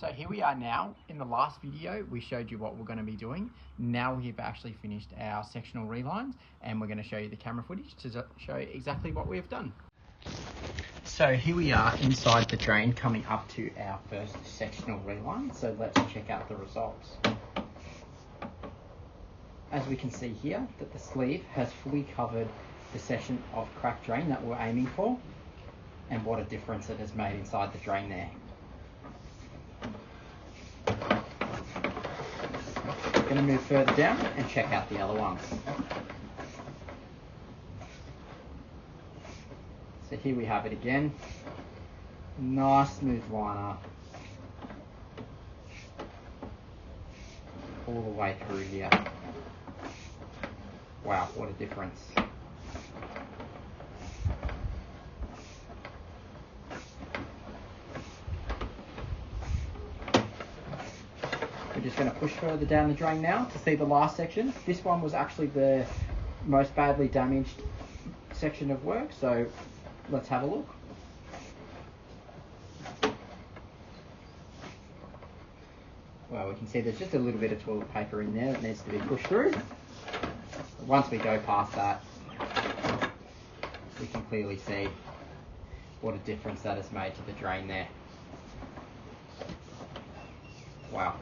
So here we are now. In the last video, we showed you what we're going to be doing. Now we've actually finished our sectional relines and we're going to show you the camera footage to show you exactly what we've done. So here we are inside the drain coming up to our first sectional reline. So let's check out the results. As we can see here, that the sleeve has fully covered the section of crack drain that we're aiming for, and what a difference it has made inside the drain there. We're going to move further down and check out the other ones. So here we have it again. Nice smooth liner all the way through here. Wow, what a difference. We're just going to push further down the drain now to see the last section. This one was actually the most badly damaged section of work, so let's have a look. Well, we can see there's just a little bit of toilet paper in there that needs to be pushed through. Once we go past that, we can clearly see what a difference that has made to the drain there. Wow.